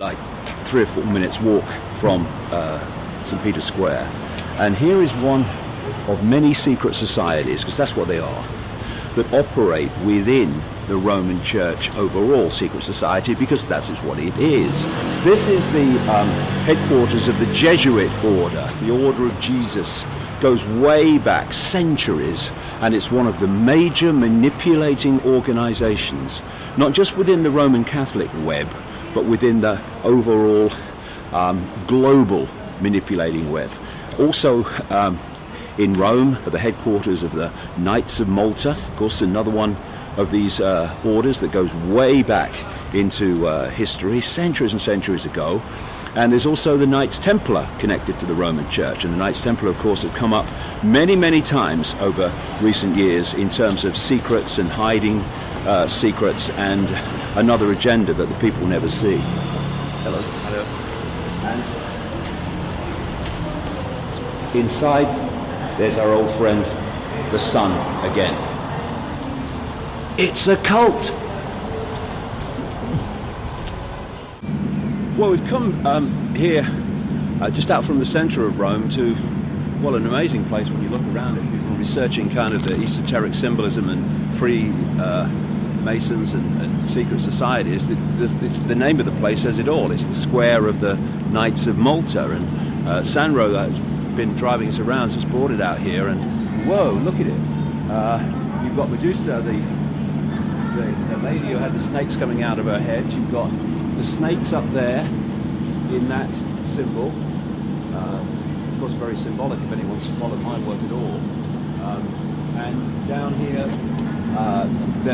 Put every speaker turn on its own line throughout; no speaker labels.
like 3 or 4 minutes walk from St. Peter's Square, and here is one of many secret societies, because that's what they are, that operate within the Roman Church overall secret society, because that's what it is. This is the headquarters of the Jesuit order, the Order of Jesus. Goes way back centuries, and it's one of the major manipulating organizations, not just within the Roman Catholic web, but within the overall global manipulating web. Also in Rome, at the headquarters of the Knights of Malta, of course another one of these orders that goes way back into history, centuries and centuries ago. And there's also the Knights Templar connected to the Roman Church. And the Knights Templar, of course, have come up many, many times over recent years in terms of secrets and hiding secrets and another agenda that the people never see. Hello. Hello. And inside, there's our old friend, the sun, again. It's a cult. Well, we've come here just out from the centre of Rome to, well, an amazing place when you look around it. People researching kind of the esoteric symbolism and free masons and secret societies. The name of the place says it all. It's the square of the Knights of Malta, and Sandro, that's been driving us around, has brought it out here, and whoa, look at it. You've got Medusa, the lady who had the snakes coming out of her head. You've got the snakes up there in that symbol, of course very symbolic if anyone's followed my work at all. And down here,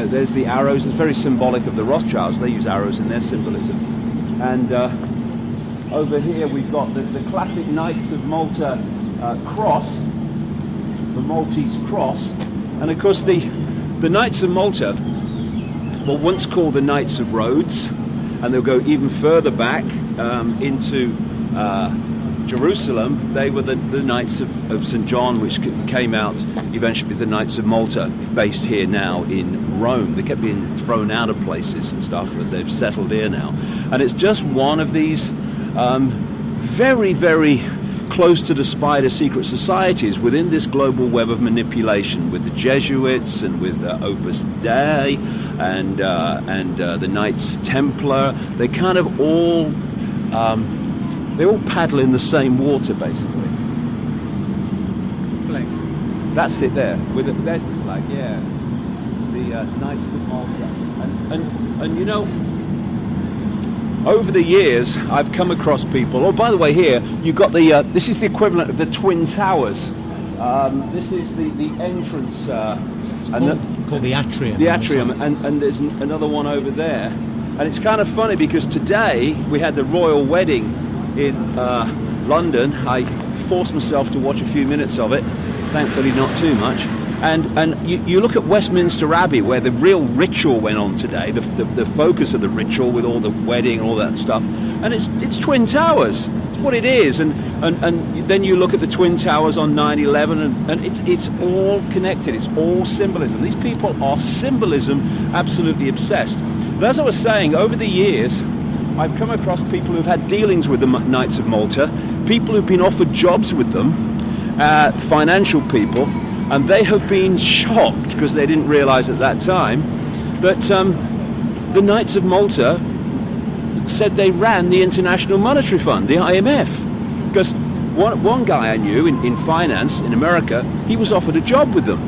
there's the arrows. It's very symbolic of the Rothschilds. They use arrows in their symbolism. And over here we've got the classic Knights of Malta cross, the Maltese cross. And of course the Knights of Malta were once called the Knights of Rhodes, and they'll go even further back into Jerusalem. They were the Knights of St. John, which came out eventually the Knights of Malta, based here now in Rome. They kept being thrown out of places and stuff, but they've settled here now. And it's just one of these very, very close to the spider secret societies within this global web of manipulation, with the Jesuits and with Opus Dei and the Knights Templar. They kind of all they all paddle in the same water, basically. Flag. That's it there. There's the flag. Yeah, the Knights of Malta. And you know, over the years, I've come across people. Oh, by the way, here you've got the. This is the equivalent of the Twin Towers. This is the entrance,
called the atrium.
The atrium, and there's another one over there. And it's kind of funny because today we had the royal wedding in London. I forced myself to watch a few minutes of it. Thankfully, not too much. And you look at Westminster Abbey, where the real ritual went on today, the focus of the ritual with all the wedding and all that stuff, and it's Twin Towers. It's what it is. And then you look at the Twin Towers on 9/11, and it's all connected. It's all symbolism. These people are symbolism absolutely obsessed. But as I was saying, over the years, I've come across people who've had dealings with the Knights of Malta, people who've been offered jobs with them, financial people. And they have been shocked, because they didn't realize at that time, that the Knights of Malta said they ran the International Monetary Fund, the IMF. Because one guy I knew in finance in America, he was offered a job with them.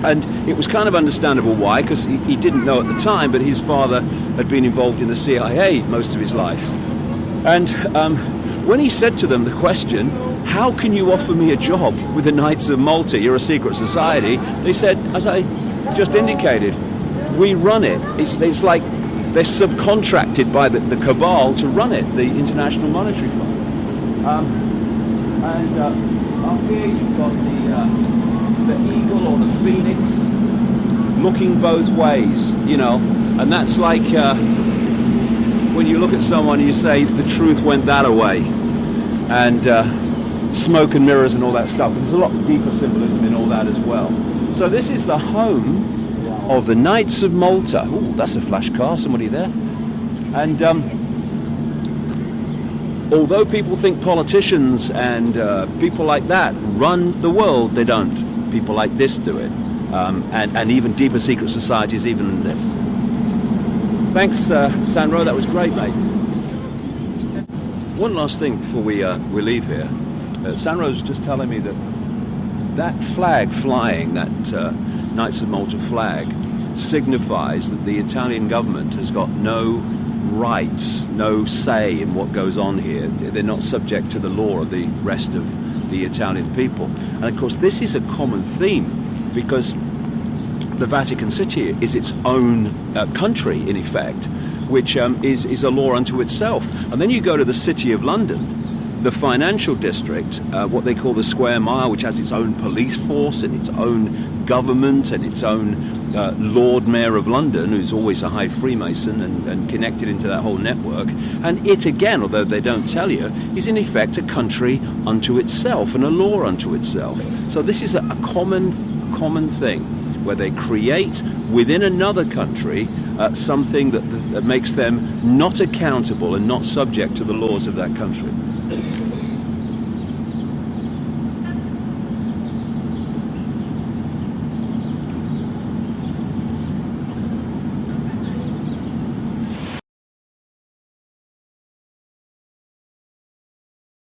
And it was kind of understandable why, because he didn't know at the time, but his father had been involved in the CIA most of his life. And when he said to them the question, how can you offer me a job with the Knights of Malta? You're a secret society. They said, as I just indicated, we run it. It's like they're subcontracted by the cabal to run it, the International Monetary Fund. Up here you've got the eagle or the phoenix looking both ways, you know, and that's like when you look at someone and you say the truth went that way, and smoke and mirrors and all that stuff. But there's a lot deeper symbolism in all that as well. So this is the home of the Knights of Malta. Oh, that's a flash car, somebody there. And although people think politicians and people like that run the world, they don't. People like this do it, and even deeper secret societies, even than this. Thanks, Sandro. That was great, mate. One last thing before we leave here. Sandro's just telling me that that flag flying, that Knights of Malta flag, signifies that the Italian government has got no rights, no say in what goes on here. They're not subject to the law of the rest of the Italian people. And of course this is a common theme, because the Vatican City is its own country, in effect, which is a law unto itself. And then you go to the City of London, the financial district, what they call the Square Mile, which has its own police force and its own government and its own Lord Mayor of London, who's always a high Freemason and connected into that whole network. And it again, although they don't tell you, is in effect a country unto itself and a law unto itself. So this is a common thing, where they create within another country something that makes them not accountable and not subject to the laws of that country.